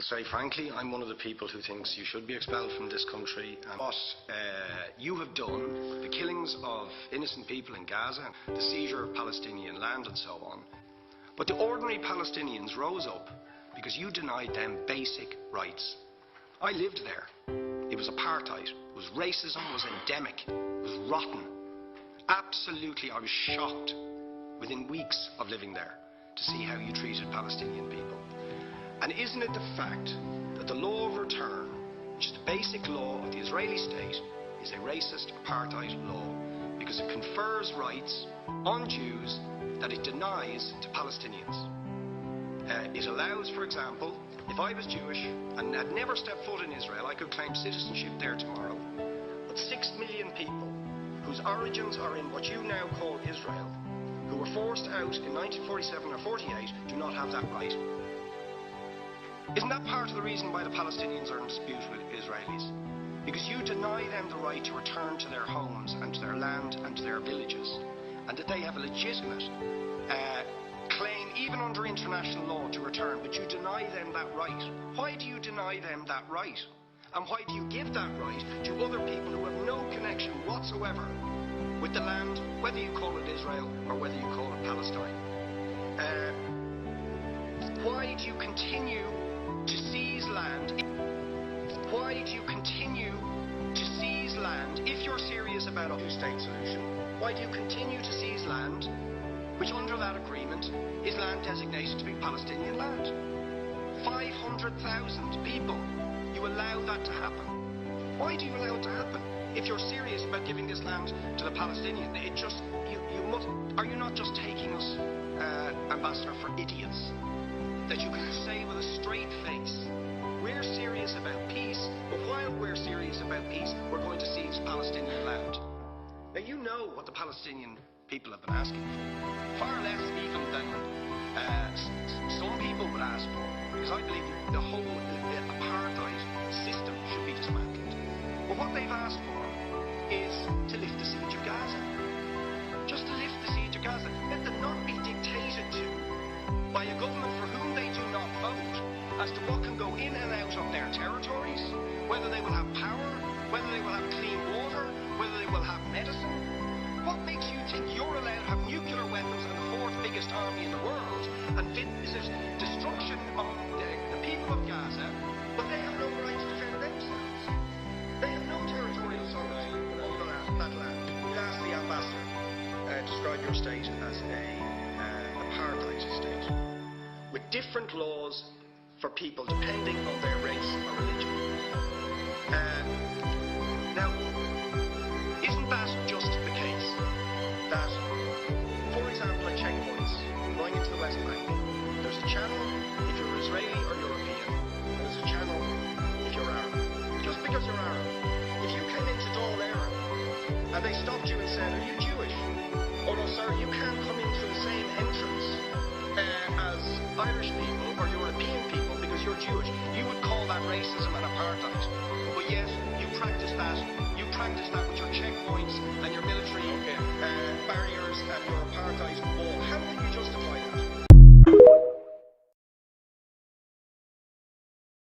Well, very frankly, I'm one of the people who thinks you should be expelled from this country. And what you have done, the killings of innocent people in Gaza, the seizure of Palestinian land and so on. But the ordinary Palestinians rose up because you denied them basic rights. I lived there. It was apartheid. It was racism. It was endemic. It was rotten. Absolutely, I was shocked within weeks of living there to see how you treated Palestinian people. And isn't it the fact that the law of return, which is the basic law of the Israeli state, is a racist apartheid law because it confers rights on Jews that it denies to Palestinians. It allows, for example, if I was Jewish and had never stepped foot in Israel, I could claim citizenship there tomorrow. But 6 million people whose origins are in what you now call Israel, who were forced out in 1947 or 48, do not have that right. Isn't that part of the reason why the Palestinians are in dispute with Israelis? Because you deny them the right to return to their homes and to their land and to their villages, and that they have a legitimate claim, even under international law, to return, but you deny them that right. Why do you deny them that right? And why do you give that right to other people who have no connection whatsoever with the land, whether you call it Israel or whether you call it Palestine? Why do you continue to seize land? Why do you continue to seize land if you're serious about a two-state solution? Why do you continue to seize land which under that agreement is land designated to be Palestinian land? 500,000 people, you allow that to happen. Why do you allow it to happen? If you're serious about giving this land to the Palestinians, you must. Are you not just taking us, Ambassador, for idiots? That you can say with a straight face, we're serious about peace, but while we're serious about peace, we're going to seize Palestinian land. Now you know what the Palestinian people have been asking for, far less even than some people would ask for, because I believe the whole apartheid system should be dismantled. But what they've asked for is to lift the siege of Gaza. Just to lift the siege of Gaza. Let them not be dictated to by a government for whom they do not vote as to what can go in and out of their territories, whether they will have power, whether they will have clean water, whether they will have medicine. What makes you think you're allowed to have nuclear weapons and the fourth biggest army in the world and visit destruction of the people of Gaza, but they have no right to defend themselves? They have no territorial sovereignty over that land. Ask the ambassador, describe your state as an apartheid state, with different laws for people depending on their race or religion. Now, isn't that just the case that, for example, at checkpoints going into the West Bank, there's a channel if you're Israeli or European, and there's a channel if you're Arab. Just because you're Arab. If you came into Dáil Éireann and they stopped you and said, are you Jewish? Oh no, sir, you can't come in through the same entrance as Irish people or European people because you're Jewish. You would call that racism and apartheid. But yet, you practice that